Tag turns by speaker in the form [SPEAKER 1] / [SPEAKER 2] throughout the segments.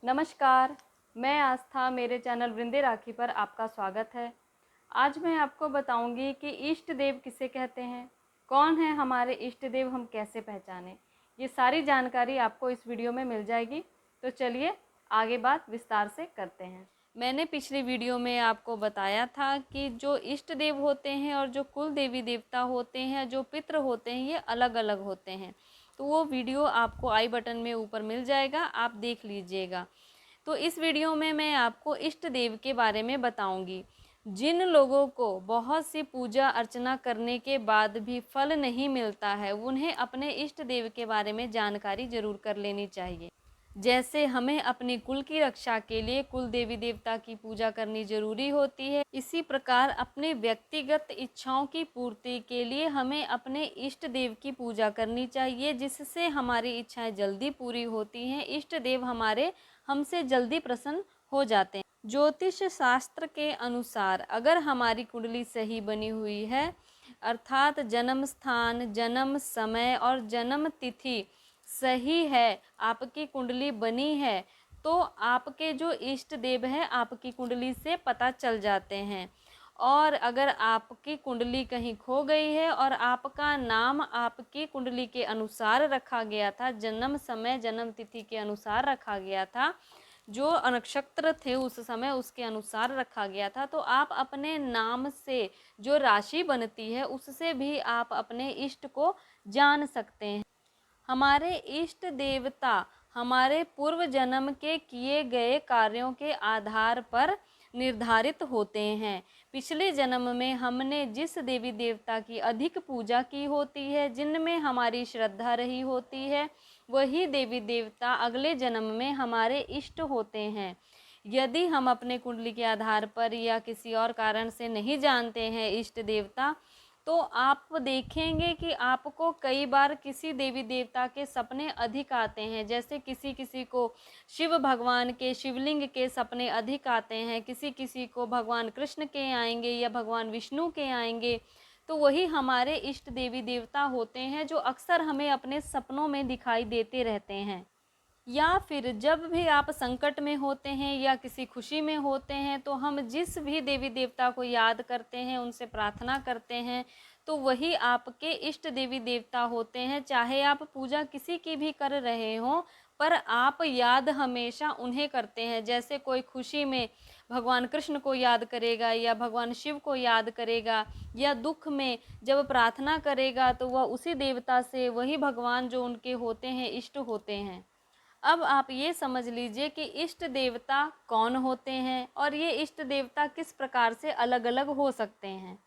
[SPEAKER 1] नमस्कार, मैं आस्था मेरे चैनल वृंदे राखी पर आपका स्वागत है। आज मैं आपको बताऊंगी कि इष्ट देव किसे कहते हैं, कौन है हमारे इष्ट देव, हम कैसे पहचानें। ये सारी जानकारी आपको इस वीडियो में मिल जाएगी। तो चलिए आगे बात विस्तार से करते हैं। मैंने पिछली वीडियो में आपको बताया था कि जो इष्ट देव होते हैं और जो कुल देवी देवता होते हैं, जो पितृ होते हैं, ये अलग अलग होते हैं। तो वो वीडियो आपको आई बटन में ऊपर मिल जाएगा, आप देख लीजिएगा। तो इस वीडियो में मैं आपको इष्ट देव के बारे में बताऊंगी। जिन लोगों को बहुत सी पूजा अर्चना करने के बाद भी फल नहीं मिलता है, उन्हें अपने इष्ट देव के बारे में जानकारी जरूर कर लेनी चाहिए। जैसे हमें अपने कुल की रक्षा के लिए कुल देवी देवता की पूजा करनी जरूरी होती है, इसी प्रकार अपने व्यक्तिगत इच्छाओं की पूर्ति के लिए हमें अपने इष्ट देव की पूजा करनी चाहिए, जिससे हमारी इच्छाएं जल्दी पूरी होती हैं। इष्ट देव हमारे हमसे जल्दी प्रसन्न हो जाते हैं। ज्योतिष शास्त्र के अनुसार अगर हमारी कुंडली सही बनी हुई है, अर्थात जन्म स्थान, जन्म समय और जन्म तिथि सही है, आपकी कुंडली बनी है, तो आपके जो इष्ट देव हैं आपकी कुंडली से पता चल जाते हैं। और अगर आपकी कुंडली कहीं खो गई है और आपका नाम आपकी कुंडली के अनुसार रखा गया था, जन्म समय जन्म तिथि के अनुसार रखा गया था, जो नक्षत्र थे उस समय उसके अनुसार रखा गया था, तो आप अपने नाम से जो राशि बनती है उससे भी आप अपने इष्ट को जान सकते हैं। हमारे इष्ट देवता हमारे पूर्व जन्म के किए गए कार्यों के आधार पर निर्धारित होते हैं। पिछले जन्म में हमने जिस देवी देवता की अधिक पूजा की होती है, जिनमें हमारी श्रद्धा रही होती है, वही देवी देवता अगले जन्म में हमारे इष्ट होते हैं। यदि हम अपने कुंडली के आधार पर या किसी और कारण से नहीं जानते हैं इष्ट देवता, तो आप देखेंगे कि आपको कई बार किसी देवी देवता के सपने अधिक आते हैं। जैसे किसी किसी को शिव भगवान के, शिवलिंग के सपने अधिक आते हैं, किसी किसी को भगवान कृष्ण के आएंगे या भगवान विष्णु के आएंगे। तो वही हमारे इष्ट देवी देवता होते हैं जो अक्सर हमें अपने सपनों में दिखाई देते रहते हैं। या फिर जब भी आप संकट में होते हैं या किसी खुशी में होते हैं, तो हम जिस भी देवी देवता को याद करते हैं, उनसे प्रार्थना करते हैं, तो वही आपके इष्ट देवी देवता होते हैं। चाहे आप पूजा किसी की भी कर रहे हों, पर आप याद हमेशा उन्हें करते हैं। जैसे कोई खुशी में भगवान कृष्ण को याद करेगा या भगवान शिव को याद करेगा, या दुख में जब प्रार्थना करेगा तो वह उसी देवता से, वही भगवान जो उनके होते हैं, इष्ट होते हैं। अब आप ये समझ लीजिए कि इष्ट देवता कौन होते हैं और ये इष्ट देवता किस प्रकार से अलग अलग हो सकते हैं।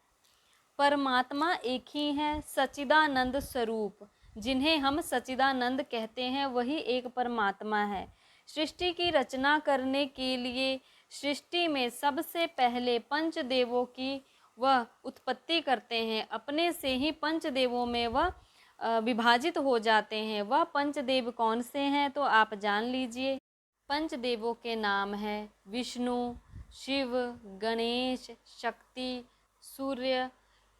[SPEAKER 1] परमात्मा एक ही है, सच्चिदानंद स्वरूप, जिन्हें हम सच्चिदानंद कहते हैं, वही एक परमात्मा है। सृष्टि की रचना करने के लिए सृष्टि में सबसे पहले पंचदेवों की वह उत्पत्ति करते हैं। अपने से ही पंचदेवों में वह विभाजित हो जाते हैं। वह पंचदेव कौन से हैं तो आप जान लीजिए। पंचदेवों के नाम हैं विष्णु, शिव, गणेश, शक्ति, सूर्य।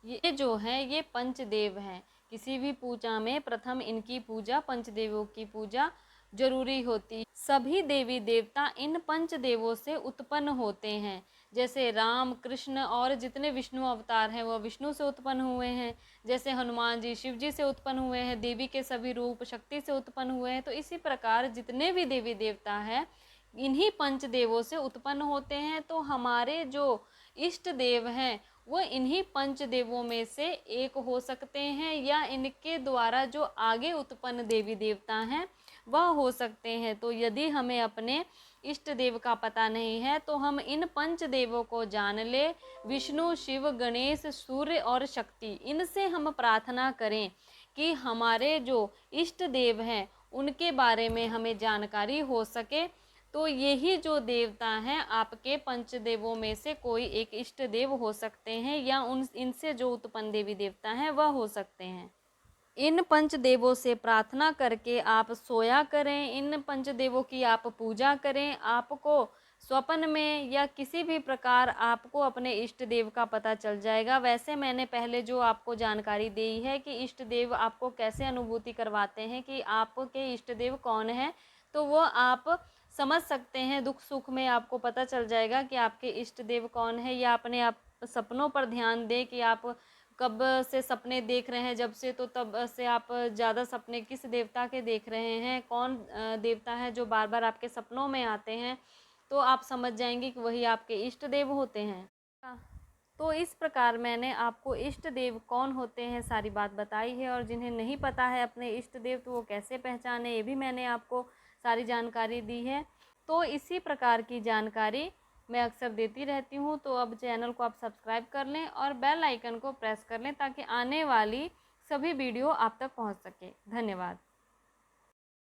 [SPEAKER 1] ये जो हैं ये पंचदेव हैं। किसी भी पूजा में प्रथम इनकी पूजा, पंचदेवों की पूजा जरूरी होती है। सभी देवी देवता इन पंचदेवों से उत्पन्न होते हैं। जैसे राम, कृष्ण और जितने विष्णु अवतार हैं वह विष्णु से उत्पन्न हुए हैं। जैसे हनुमान जी शिव जी से उत्पन्न हुए हैं, देवी के सभी रूप शक्ति से उत्पन्न हुए हैं। तो इसी प्रकार जितने भी देवी देवता हैं इन्हीं पंचदेवों से उत्पन्न होते हैं। तो हमारे जो इष्ट देव हैं वो इन्हीं पंचदेवों में से एक हो सकते हैं, या इनके द्वारा जो आगे उत्पन्न देवी देवता हैं वह हो सकते हैं। तो यदि हमें अपने इष्ट देव का पता नहीं है तो हम इन पंच देवों को जान ले। विष्णु, शिव, गणेश, सूर्य और शक्ति, इनसे हम प्रार्थना करें कि हमारे जो इष्ट देव हैं उनके बारे में हमें जानकारी हो सके। तो यही जो देवता हैं आपके पंचदेवों में से कोई एक इष्ट देव हो सकते हैं, या इनसे जो उत्पन्न देवी देवता हैं वह हो सकते हैं। इन पंचदेवों से प्रार्थना करके आप सोया करें, इन पंचदेवों की आप पूजा करें। आपको स्वप्न में या किसी भी प्रकार आपको अपने इष्ट देव का पता चल जाएगा। वैसे मैंने पहले जो आपको जानकारी दी है कि इष्ट देव आपको कैसे अनुभूति करवाते हैं कि आपके इष्ट देव कौन है, तो वो आप समझ सकते हैं, दुख सुख में आपको पता चल जाएगा कि आपके इष्ट देव कौन है। या अपने आप सपनों पर ध्यान दें कि आप कब से सपने देख रहे हैं, जब से, तो तब से आप ज़्यादा सपने किस देवता के देख रहे हैं, कौन देवता है जो बार बार आपके सपनों में आते हैं, तो आप समझ जाएंगे कि वही आपके इष्ट देव होते हैं। तो इस प्रकार मैंने आपको इष्ट देव कौन होते हैं सारी बात बताई है। और जिन्हें नहीं पता है अपने इष्ट देव तो वो कैसे पहचाने, ये भी मैंने आपको सारी जानकारी दी है। तो इसी प्रकार की जानकारी मैं अक्सर देती रहती हूँ। तो अब चैनल को आप सब्सक्राइब कर लें और बेल आइकन को प्रेस कर लें ताकि आने वाली सभी वीडियो आप तक पहुँच सके। धन्यवाद।